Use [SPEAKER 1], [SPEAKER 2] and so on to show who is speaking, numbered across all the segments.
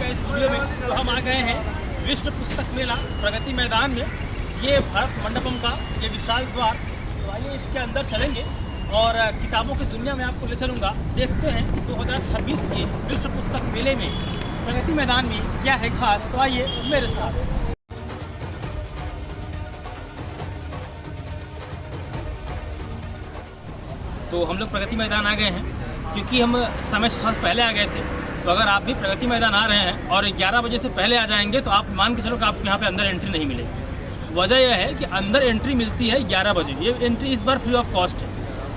[SPEAKER 1] इस वीडियो में। तो हम आ गए हैं विश्व पुस्तक मेला प्रगति मैदान में। ये भारत मंडपम का ये विशाल द्वार, तो आइए इसके अंदर चलेंगे और किताबों की दुनिया में आपको ले चलूँगा। देखते हैं 2026 के विश्व पुस्तक मेले में प्रगति मैदान में क्या है खास। तो आइए मेरे साथ। तो हम लोग प्रगति मैदान आ गए हैं क्योंकि हम समय से पहले आ गए थे। तो अगर आप भी प्रगति मैदान आ रहे हैं और 11 बजे से पहले आ जाएंगे तो आप मान के चलो कि आपको यहाँ पे अंदर एंट्री नहीं मिलेगी। वजह यह है कि अंदर एंट्री मिलती है 11 बजे। ये एंट्री इस बार फ्री ऑफ कॉस्ट है।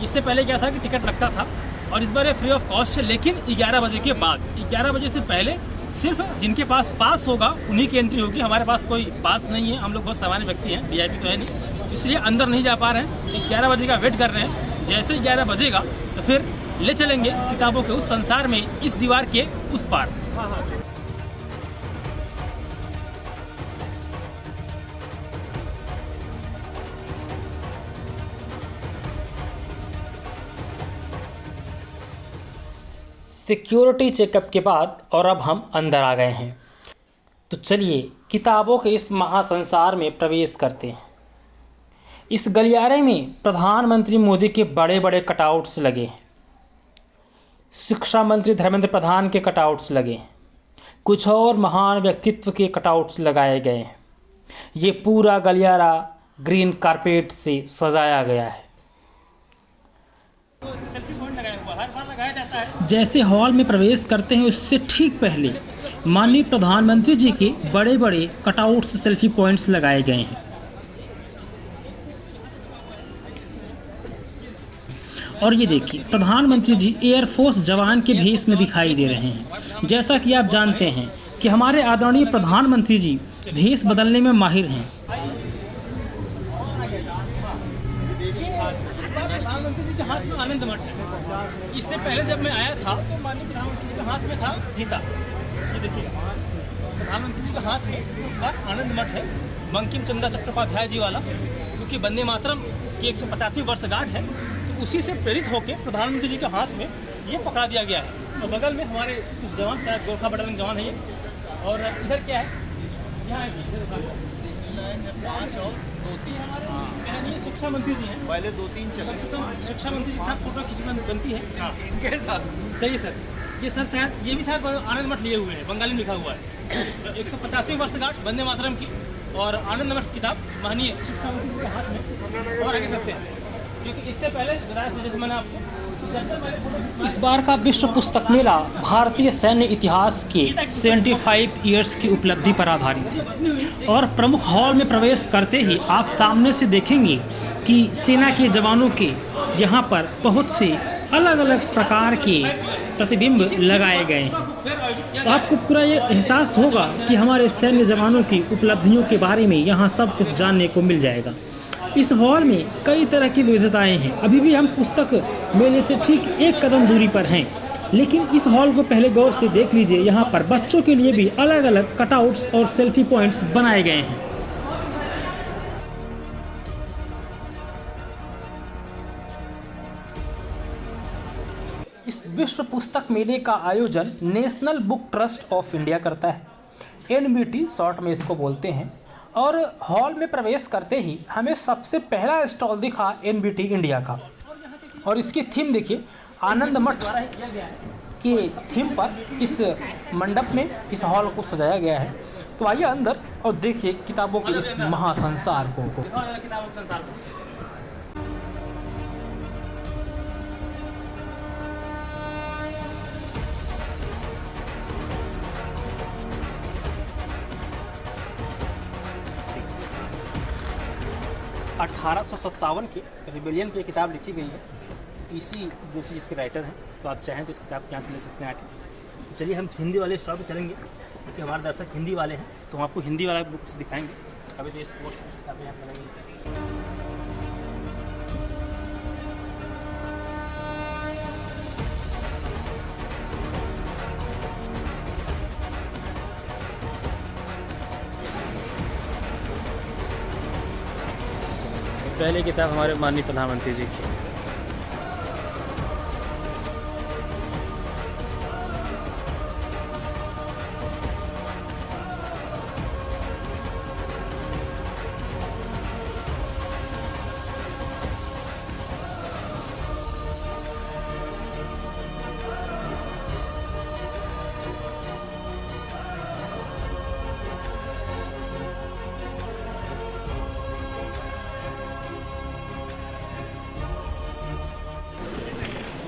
[SPEAKER 1] इससे पहले क्या था कि टिकट लगता था और इस बार ये फ्री ऑफ कॉस्ट है, लेकिन 11 बजे के बाद। 11 बजे से पहले सिर्फ जिनके पास पास होगा उन्हीं की एंट्री होगी। हमारे पास कोई पास नहीं है, हम लोग बहुत सामान्य व्यक्ति हैं, VIP तो है नहीं, इसलिए अंदर नहीं जा पा रहे हैं। 11 बजे का वेट कर रहे हैं। जैसे ही 11 बजेगा तो फिर ले चलेंगे किताबों के उस संसार में, इस दीवार के उस पार। सिक्योरिटी चेकअप के बाद और अब हम अंदर आ गए हैं। तो चलिए किताबों के इस महासंसार में प्रवेश करते हैं। इस गलियारे में प्रधानमंत्री मोदी के बड़े बड़े कटआउट्स लगे हैं। शिक्षा मंत्री धर्मेंद्र प्रधान के कटआउट्स लगे हैं। कुछ और महान व्यक्तित्व के कटआउट्स लगाए गए हैं। ये पूरा गलियारा ग्रीन कारपेट से सजाया गया है। जैसे हॉल में प्रवेश करते हैं उससे ठीक पहले माननीय प्रधानमंत्री जी के बड़े बड़े कटआउट्स, सेल्फी पॉइंट्स लगाए गए हैं। और ये देखिए प्रधानमंत्री जी एयरफोर्स जवान के भेष में दिखाई दे रहे हैं। जैसा कि आप जानते हैं कि हमारे आदरणीय प्रधानमंत्री जी भेष बदलने में माहिर हैं। प्रधानमंत्री जी के हाथ में आनंद मठ है। इससे पहले जब मैं आया था तो माननीय प्रधानमंत्री जी के हाथ में था गीता। ये देखिए प्रधानमंत्री जी के हाथ में इस बार आनंद मठ है, बंकिम चंद्र चट्टोपाध्याय जी वाला, क्योंकि वंदे मातरम की 150वीं वर्षगांठ है। तो उसी से प्रेरित होकर प्रधानमंत्री जी के हाथ में ये पकड़ा दिया गया है। और बगल में हमारे कुछ जवान, शायद गोरखा बटालियन जवान है ये। और इधर क्या है, यहाँ ये शिक्षा मंत्री जी हैं। पहले 2-3 चले शिक्षा मंत्री जी के साथ फोटो खींच बनती है इनके साथ। सही सर, ये सर शायद ये भी शायद आनंद मठ लिए हुए हैं, बंगाली में लिखा हुआ है। 150वीं वर्षगांठ वंदे मातरम की और आनंद मठ किताब माननीय शिक्षा मंत्री जी के हाथ में। और आगे सकते हैं क्योंकि इससे पहले जैसे मैंने आपको इस बार का विश्व पुस्तक मेला भारतीय सैन्य इतिहास के 75 ईयर्स की उपलब्धि पर आधारित है। और प्रमुख हॉल में प्रवेश करते ही आप सामने से देखेंगे कि सेना के जवानों के यहाँ पर बहुत से अलग अलग प्रकार के प्रतिबिंब लगाए गए हैं। तो आपको पूरा ये एहसास होगा कि हमारे सैन्य जवानों की उपलब्धियों के बारे में यहाँ सब कुछ जानने को मिल जाएगा। इस हॉल में कई तरह की विविधताएं हैं। अभी भी हम पुस्तक मेले से ठीक एक कदम दूरी पर हैं, लेकिन इस हॉल को पहले गौर से देख लीजिए। यहाँ पर बच्चों के लिए भी अलग अलग कटआउट्स और सेल्फी पॉइंट्स बनाए गए हैं। इस विश्व पुस्तक मेले का आयोजन national book trust of India करता है, NBT शॉर्ट में इसको बोलते हैं। और हॉल में प्रवेश करते ही हमें सबसे पहला स्टॉल दिखा NBT इंडिया का। और इसकी थीम देखिए, आनंद मठ के थीम पर इस मंडप में इस हॉल को सजाया गया है। तो आइए अंदर और देखिए किताबों के इस महासंसार को। (1857) के रिबेलियन पे किताब लिखी गई है। PC जोशी जिसके राइटर हैं। तो आप चाहें तो इस किताब यहाँ से ले सकते हैं आके। चलिए हम हिंदी वाले स्टॉल पे चलेंगे क्योंकि हमारे दर्शक हिंदी वाले हैं, तो हम आपको हिंदी वाला बुक्स दिखाएंगे। अभी तो स्पोर्ट्स किताबें यहाँ पर लगेंगी। पहली किताब हमारे माननीय प्रधानमंत्री जी की।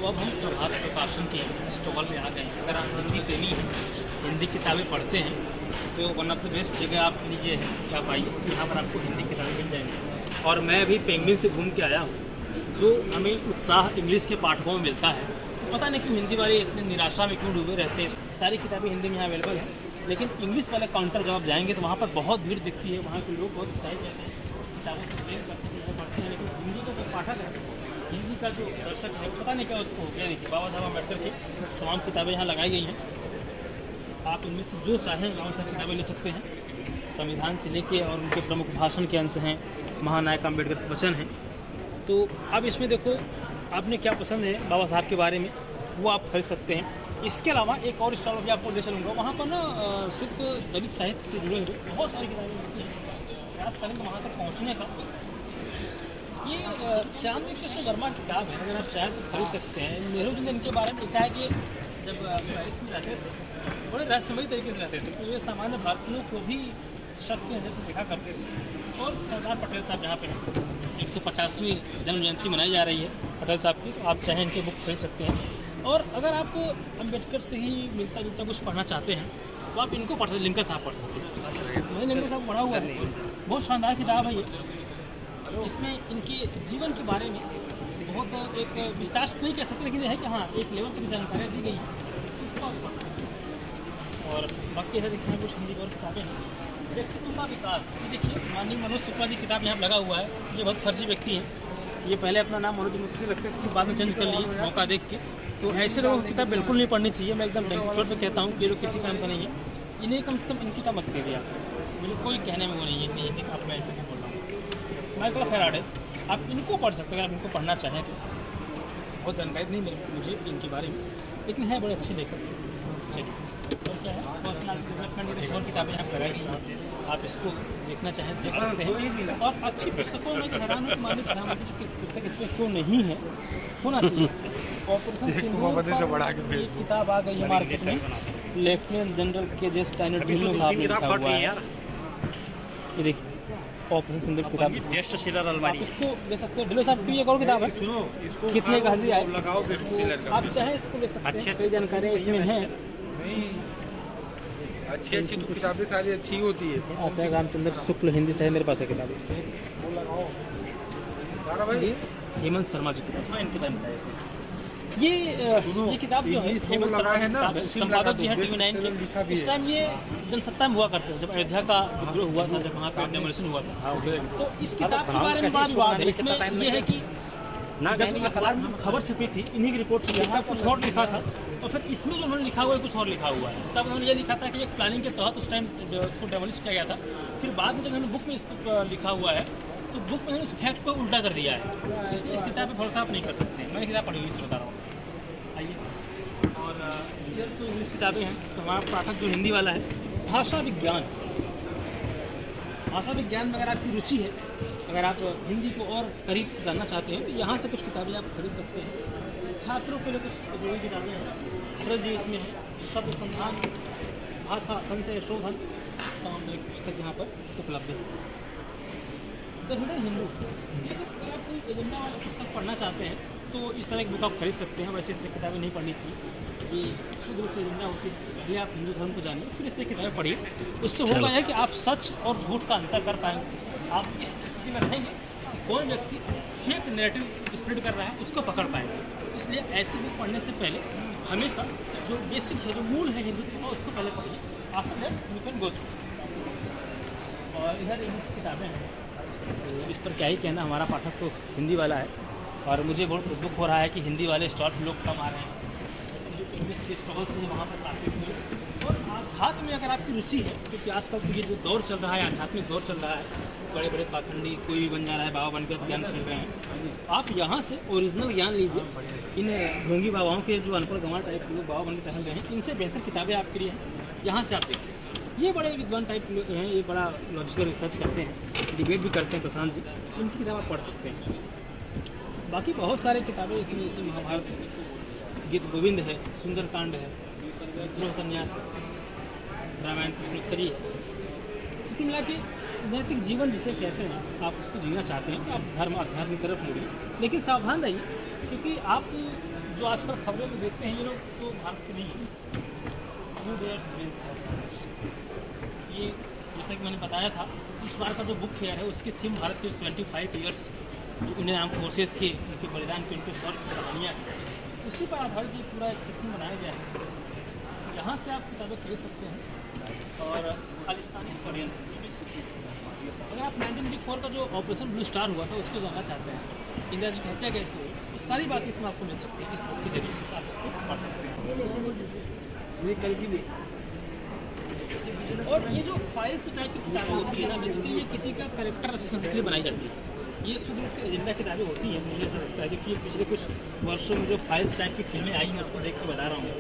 [SPEAKER 1] अब हम प्रभात प्रकाशन के स्टॉल पे आ गए हैं। अगर आप हिंदी प्रेमी हैं, हिंदी किताबें पढ़ते हैं, तो वन ऑफ द बेस्ट जगह आपके लिए ये है कि आप आइए, यहाँ पर आपको हिंदी किताबें मिल जाएंगी। और मैं अभी पेंगुइन से घूम के आया हूँ, जो हमें उत्साह इंग्लिश के पाठकों में मिलता है। पता नहीं क्यों हिंदी वाले इतने निराशा में क्यों डूबे रहते हैं। सारी किताबें हिंदी में यहाँ अवेलेबल हैं, लेकिन इंग्लिश वाले काउंटर जब आप जाएंगे तो वहाँ पर बहुत भीड़ दिखती है। वहाँ के लोग बहुत उत्साहित रहते हैं, किताबों से प्रेम करते हैं, पढ़ते हैं। लेकिन हिंदी का जो पाठक है, हिंदी का जो दर्शक है, पता नहीं क्या उसको हो गया। देखिए, बाबा साहब अम्बेडकर की तमाम किताबें यहाँ लगाई गई हैं। आप इनमें से जो चाहें वहाँ से किताबें ले सकते हैं। संविधान से लेके और उनके प्रमुख भाषण के अंश हैं, महानायक अम्बेडकर के वचन हैं। तो अब इसमें देखो आपने क्या पसंद है बाबा साहब के बारे में, वो आप खरीद सकते हैं। इसके अलावा एक और स्टॉल भी आपको ले चलूँगा, वहाँ पर ना सिर्फ दलित साहित्य से जुड़े हुए बहुत सारी किताबें मिलती हैं। प्रयास करेंगे वहाँ तक पहुँचने का। ये श्याम जी कृष्ण वर्मा की किताब है, अगर आप चाहें तो खरीद सकते हैं। नेहरू जी ने इनके बारे में लिखा है कि जब पेरिस में रहते थे, बड़े रहस्यमयी तरीके से रहते थे, तो ये सामान्य भारतीयों को भी शक के नजर से देखा करते थे। और सरदार पटेल साहब यहाँ पे हैं, 150वीं जन्म जयंती मनाई जा रही है पटेल साहब की, तो आप चाहें इनके बुक खरीद सकते हैं। और अगर आप अम्बेडकर से ही मिलता जुलता कुछ पढ़ना चाहते हैं तो आप इनको पढ़ सकते, लिंकर साहब पढ़ सकते हैं। मैंने लिंकर साहब पढ़ा हुआ है, बहुत शानदार किताब है ये। इसमें इनके जीवन के बारे में बहुत एक विस्तार से नहीं कह सकते, लेकिन यह है कि हाँ एक लेवल तक जानकारियाँ दी गई हैं। और बाकी ऐसा देखते हैं कुछ हिंदी और किताबें हैं। व्यक्तित्व का विकास, ये देखिए माननीय मनोज शुक्ला जी किताब यहाँ लगा हुआ है। ये बहुत फर्जी व्यक्ति हैं, ये पहले अपना नाम मनोज मुखर्जी रखते थे, बाद में चेंज कर लिए मौका देख के। तो ऐसे लोगों की किताब बिल्कुल नहीं पढ़नी चाहिए। मैं एकदम चोट पे कहता हूँ, ये लोग किसी काम का नहीं है। इन्हें कम से कम इनकी किताब मत करिए आप, मुझे कोई कहने में वो नहीं है कि आप मैं बोल रहा हूँ। माइकल फेराडे, आप इनको पढ़ सकते हैं अगर आप इनको पढ़ना चाहें तो। बहुत जानकारी नहीं मिली मुझे इनके बारे में, लेकिन है बड़े अच्छे लेखक। चलिए, और क्या है, पर्सनल डेवलपमेंट की और किताबें यहाँ लगाई गई, आप इसको देखना चाहें देख सकते हैं। और अच्छी पुस्तकों में हैरान हूँ, माननीय प्रधानमंत्री की पुस्तक इसमें क्यों नहीं है, होना चाहिए। ऑपरेशन सिंदूर पर एक किताब आ गई है मार्केट में, लेफ्टिनेंट जनरल के जे स्टैंडर्ड ढिल्लों साहब ने लिखा हुआ है। ये देखिए ऑपरेशन सिंदूर किताब,
[SPEAKER 2] बेस्ट सेलर अलमारी,
[SPEAKER 1] इसको ले सकते हैं। ढिल्लो साहब की एक और किताब है, कितने का हजी आए, आप चाहे इसको ले सकते हैं। कई जानकारियाँ इसमें हैं,
[SPEAKER 3] अच्छी अच्छी तो किताबें सारी अच्छी होती है।
[SPEAKER 1] आचार्य रामचंद्र शुक्ल हिंदी साहित्य, मेरे पास है किताबें। हेमंत शर्मा की किताब, इनकी किताब ये किताब जो है हेमंत शर्मा की किताब है, संपादक जी हैं TV9 के। इस टाइम ये जनसत्ता में हुआ करते थे, जब अयोध्या का विद्रोह हुआ था, जब वहाँ पे डेमोलिशन हुआ था। तो इस किताब के बारे में बड़ा विवाद है। इसमें ये है कि जब अखबार में खबर छपी थी, इन्हीं की रिपोर्ट छपी था, कुछ और लिखा था, और फिर इसमें जो उन्होंने लिखा हुआ है कुछ और लिखा हुआ है। तब उन्होंने ये लिखा था कि एक प्लानिंग के तहत उस टाइम उसको डेमोलिश किया गया था। फिर बाद में जब उन्होंने बुक में इसको लिखा हुआ है, तो बुक में इस फैक्ट को उल्टा कर दिया है, इसलिए इस किताब पर भरोसा आप नहीं कर सकते। मैंने किताब पढ़ी हुई इसलिए बता रहा हूँ। आइए, और इधर तो इंग्लिश किताबें हैं, तो हमारा पाठक जो हिंदी वाला है, भाषा विज्ञान। भाषा विज्ञान में अगर आपकी रुचि है, अगर आप हिंदी को और करीब से जानना चाहते हैं, तो यहाँ से कुछ किताबें आप खरीद सकते हैं। छात्रों के लिए कुछ उपयोगी किताबें हैं, जी इसमें है, शब्द संधान, भाषा संचय शोधन, तमाम एक पुस्तक यहाँ पर उपलब्ध है। द हिडन हिंदू, ये अगर आप कोई एजेंडा वाला पुस्तक पढ़ना चाहते हैं तो इस तरह की बुक आप खरीद सकते हैं। वैसे इस तरह की किताबें नहीं पढ़नी चाहिए, ये शुद्ध रूप से एजेंडा होती है, पहले आप हिंदू धर्म को जानिए, फिर इस तरह की किताबें पढ़िए। उससे होगा है कि आप सच और झूठ का अंतर कर पाएंगे। आप इस स्थिति में रहेंगे कि कौन व्यक्ति फेक नैरेटिव स्प्रेड कर रहा है उसको पकड़ पाएंगे। इसलिए ऐसी बुक पढ़ने से पहले हमेशा जो बेसिक है, जो मूल है हिंदुत्व का, उसको पहले पढ़िए। After that you can go through. और इधर इंग्लिश किताबें हैं, तो इस पर क्या ही कहना, हमारा पाठक तो हिंदी वाला है, और मुझे बहुत दुख हो रहा है कि हिंदी वाले स्टॉल पर लोग कम आ रहे हैं। जो इंग्लिश के स्टॉल्स हैं वहाँ पर काफ़ी भीड़। और आध्यात्म में अगर आपकी रुचि है, क्योंकि आजकल तो ये जो दौर चल रहा है, आध्यात्मिक दौर चल रहा है, बड़े बड़े पाखंडी कोई भी बन जा रहा है, बाबा बनकर ज्ञान सुन रहे हैं, आप यहाँ से ओरिजिनल ज्ञान लीजिए। इन ढोंगी बाबाओं के जो अनपढ़ गंवार टाइप के लोग बाबा बनकर टहल रहे हैं, इनसे बेहतर किताबें आपके लिए हैं, यहाँ से आप देखिए। ये बड़े विद्वान टाइप के हैं, ये बड़ा लॉजिकल रिसर्च करते हैं, डिबेट भी करते हैं प्रशांत जी, इनकी किताब आप पढ़ सकते हैं। बाकी बहुत सारे किताबें इसमें, जैसे महाभारत है, गीत गोविंद है, सुंदरकांड है, विद्रोह संन्यास है, रामायण प्रश्नोत्तरी है। तो मिला के नैतिक जीवन जिसे कहते हैं, आप उसको जीना चाहते हैं तो आप धर्म अध्यात्म की तरफ मुड़िए, लेकिन सावधान रहिए, क्योंकि आप जो आजकल खबरें में देखते हैं ये लोग तो भारत के नहीं है। Who dares wins? ये जैसा कि मैंने बताया था, इस बार का जो बुक फेयर है उसकी थीम भारत के 25 ईयर्स जो इंडियन आर्म फोर्सेस के उनके बलिदान की उनके शौर्य की कहानियाँ हैं, उसी पर आधारित ये पूरा एक सेक्शन बनाया गया है। यहाँ से आप किताबें खरीद सकते हैं। और खालिस्तानी षड्यंत्र, अगर आप 1994 का जो ऑपरेशन ब्लू स्टार हुआ था उसको जानना चाहते हैं, इंदिरा जी की हत्या कैसे हुई, वो सारी बातें इसमें आपको मिल सकती है। इस बुक के जरिए आप इसको पढ़ सकते हैं।
[SPEAKER 3] ये कल की भी
[SPEAKER 1] और ये जो फाइल्स टाइप की किताबें होती है ना, बेसिकली ये किसी का करेक्टर के लिए बनाई जाती है। ये शुद्ध रूप से एजेंडा किताबें होती हैं। मुझे ऐसा लगता है कि पिछले कुछ वर्षों में जो फाइल्स टाइप की फिल्में आई हैं उसको देख के बता रहा हूँ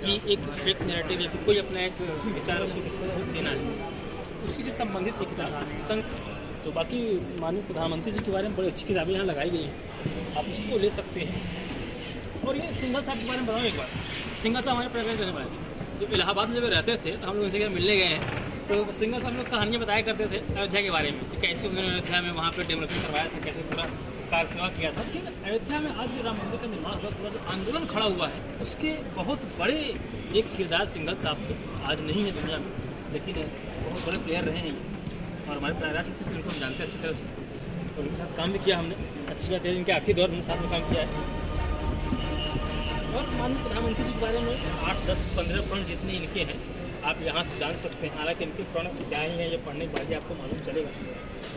[SPEAKER 1] कि एक फेक नैरेटिव या फिर कोई अपना एक विचार उसको किसी को देना है, उसी से संबंधित एक किताब संघ। तो बाकी माननीय प्रधानमंत्री जी के बारे में बड़ी अच्छी किताबें यहाँ लगाई गई हैं, आप उसको ले सकते हैं। और ये सिंघल साहब के बारे में बताऊँ एक बार। सिंघल साहब हमारे प्रेजेंट रहने वाले, जब इलाहाबाद में जब रहते थे तो हम लोग उनसे मिलने गए हैं, तो सिंघल साहब लोग कहानियाँ बताया करते थे अयोध्या के बारे में कि कैसे उन्होंने अयोध्या में वहाँ पर डेवलपमेंट करवाया था, कैसे पूरा कार सेवा किया था। लेकिन अयोध्या में आज जो राम मंदिर का निर्माण हुआ, पूरा जो आंदोलन खड़ा हुआ है, उसके बहुत बड़े एक किरदार सिंघल साहब के आज नहीं है दुनिया में, लेकिन बहुत बड़े प्लेयर रहे हैं ये। और हमारे प्रयागराज छत्तीसगढ़ उनको जानते हैं अच्छी तरह से, और उनके साथ काम भी किया हमने। अच्छी बात है, इनके आखिरी दौर में साथ में काम किया है। और माननीय प्रधानमंत्री जी के बारे में 8, 10, 15 प्रण जितने इनके हैं आप यहाँ से जान सकते हैं। हालांकि इनके प्रण क्या ही हैं ये पढ़ने के बाद ही आपको मालूम चलेगा।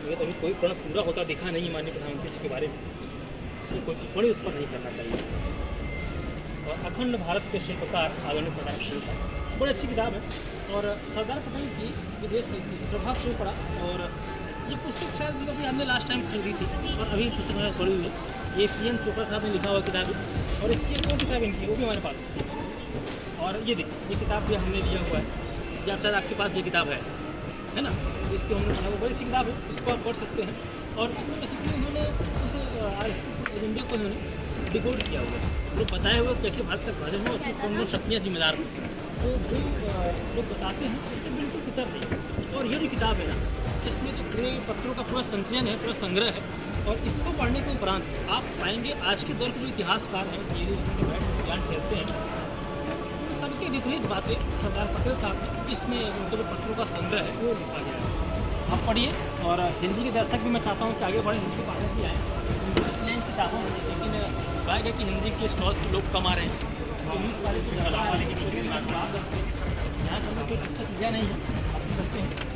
[SPEAKER 1] मुझे तो अभी कोई प्रण पूरा होता दिखा नहीं माननीय प्रधानमंत्री जी के बारे में, इसलिए कोई टिप्पणी उस पर नहीं करना चाहिए। और अखंड भारत के शिल्पकार आदरणीय सरदार पटेल साहब, बड़ी अच्छी किताब है। और सरदार पटेल की विदेश नीति प्रभाव चोपड़ा, और ये पुस्तक शायद अभी हमने लास्ट टाइम खरीदी थी और अभी पुस्तक मेरे पढ़ी हुई है। ये PM चोपड़ा साहब ने लिखा हुआ किताब है, और इसकी एक और किताब इनकी वो भी हमारे पास है। और ये देखिए ये किताब भी हमने लिया हुआ है, या शायद आपके पास ये किताब है ना, इसकी हमने पढ़ा, वो बड़ी अच्छी किताब है, इसको आप पढ़ सकते हैं। और इसमें बेसिकली उन्होंने उस एजेंडे को उन्होंने डिकोड किया हुआ है, वो बताए हुए कैसे भारत तक भाजपा में उसमें कौन कौन शक्तियाँ जिम्मेदार हैं, तो जो लोग बताते हैं उससे बिल्कुल किताब नहीं। और ये जो किताब है ना, इसमें जो पूरे पत्रों का पूरा संचयन है, पूरा संग्रह है। और इसको पढ़ने के उपरांत आप पाएंगे आज के दौर के जो इतिहासकार हैं, ये ज्ञान फैलते हैं, सबके विपरीत बातें सरदार पटेल साहब ने इसमें उनके जो पत्रों का संग्रह है वो लिखा गया है। आप पढ़िए। और हिंदी के दर्शक भी मैं चाहता हूँ कि आगे बढ़े, हिंदी पढ़ने भी आए इंग्लिश लैंग्वेज किताबों में, लेकिन बात है कि हिंदी के स्टॉल्स के लोग कम आ रहे हैं, इंग्लिश वाले यहाँ से कोई अच्छा चीज़ें नहीं है, आप देख सकते हैं।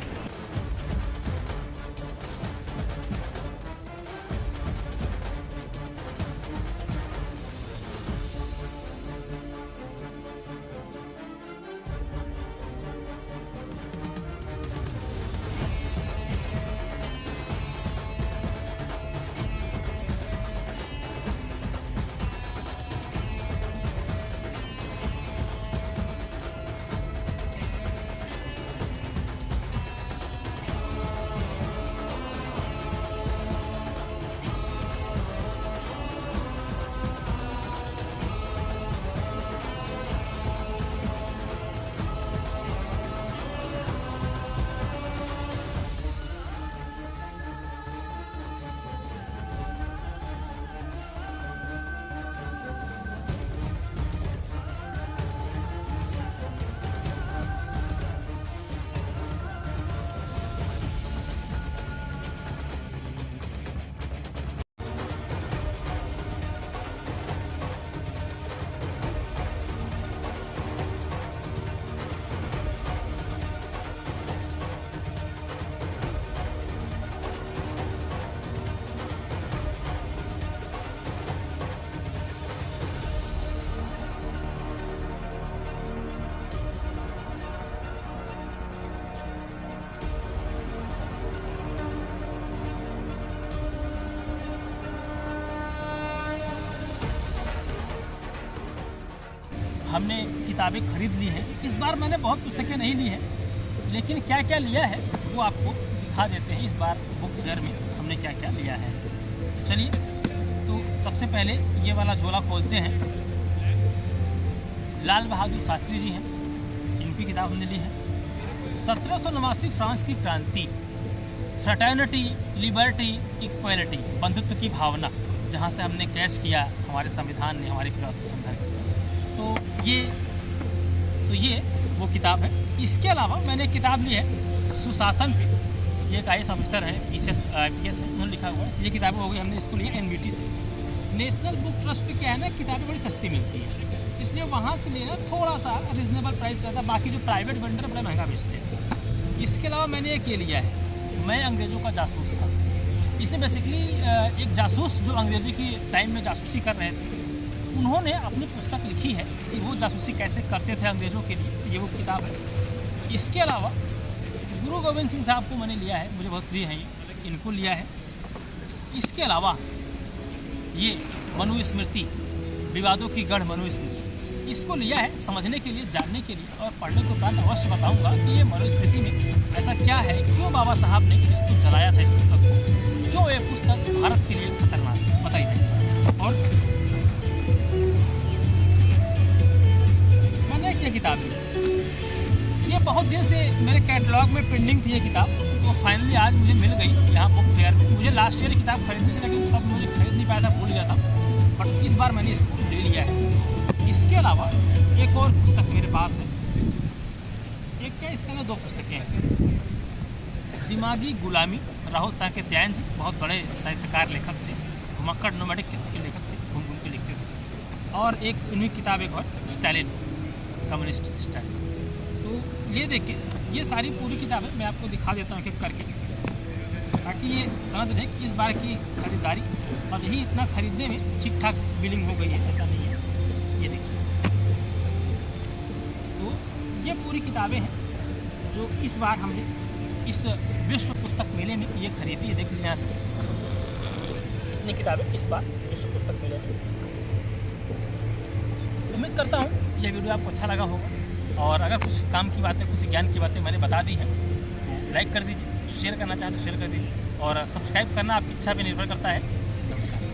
[SPEAKER 1] हमने किताबें खरीद ली हैं। इस बार मैंने बहुत पुस्तकें नहीं ली हैं, लेकिन क्या क्या लिया है वो आपको दिखा देते हैं। इस बार बुक फेयर में हमने क्या क्या लिया है, तो चलिए। तो सबसे पहले ये वाला झोला खोलते हैं। लाल बहादुर शास्त्री जी हैं, इनकी किताब हमने ली है। 1789 फ्रांस की क्रांति, फ्रेटर्निटी, लिबर्टी, इक्वलिटी, बंधुत्व की भावना, जहाँ से हमने कैच किया हमारे संविधान ने, हमारी फिलॉसफी समझा। तो ये वो किताब है। इसके अलावा मैंने एक किताब ली है सुशासन पे, ये एक IAS ऑफिसर है, IPS उन्होंने लिखा हुआ है। ये किताबें हो गई, हमने इसको लिया NBT से। नेशनल बुक ट्रस्ट पे क्या है ना, किताबें बड़ी सस्ती मिलती है, इसलिए वहाँ से लेना थोड़ा सा रिजनेबल प्राइस रहता है। बाकी जो प्राइवेट वेंडर बड़ा महंगा बेचते हैं। इसके अलावा मैंने एक ये लिया है, मैं अंग्रेज़ों का जासूस था। इसमें बेसिकली एक जासूस जो अंग्रेजी के टाइम में जासूसी कर रहे थे, उन्होंने अपनी पुस्तक लिखी है कि वो जासूसी कैसे करते थे अंग्रेज़ों के लिए। ये वो किताब है। इसके अलावा गुरु गोविंद सिंह साहब को मैंने लिया है, मुझे बहुत प्रिय है ये, इनको लिया है। इसके अलावा ये मनुस्मृति, विवादों की गढ़ मनुस्मृति, इसको लिया है समझने के लिए, जानने के लिए, और पढ़ने के उपरांत अवश्य बताऊंगा कि ये मनुस्मृति में ऐसा क्या है, क्यों बाबा साहब ने इसको जलाया था, इस पुस्तक को, क्यों ये पुस्तक भारत के लिए खतरनाक है, बताई जाए। और मैंने एक ये किताब ली, ये बहुत दिन से मेरे कैटलॉग में पेंडिंग थी ये किताब, तो फाइनली आज मुझे मिल गई यहाँ बुक फेयर में। मुझे लास्ट ईयर किताब खरीदनी थी, लेकिन तब मुझे खरीद नहीं पाया था, भूल गया था, बट इस बार मैंने इसको ले लिया है। इसके अलावा एक और पुस्तक मेरे पास है, एक क्या, इसके अंदर 2 पुस्तकें हैं। दिमागी गुलामी, राहुल साकेत्यायन जी बहुत बड़े साहित्यकार लेखक थे, घुमक्कड़ नोमैडिक किस्म के लेखक थे, घूम घूम के लिखते थे। और एक इन्हीं किताब एक और स्टालिन, कम्युनिस्ट स्टालिन। तो ये देखिए, ये सारी पूरी किताबें मैं आपको दिखा देता हूँ एक एक करके, ताकि ये समझ दें कि इस बार की खरीदारी, और यही इतना खरीदने में ठीक ठाक बिलिंग हो गई है, ऐसा नहीं है। ये देखिए, तो ये पूरी किताबें हैं जो इस बार हमने इस विश्व पुस्तक मेले में ये खरीदी है। देख लीजिए यहाँ से इतनी किताबें इस बार विश्व पुस्तक मेले में। उम्मीद करता हूँ ये वीडियो आपको अच्छा लगा होगा, और अगर कुछ काम की बातें, कुछ ज्ञान की बातें मैंने बता दी हैं तो लाइक कर दीजिए, शेयर करना चाहें तो शेयर कर दीजिए, और सब्सक्राइब करना आपकी इच्छा पे निर्भर करता है। नमस्कार।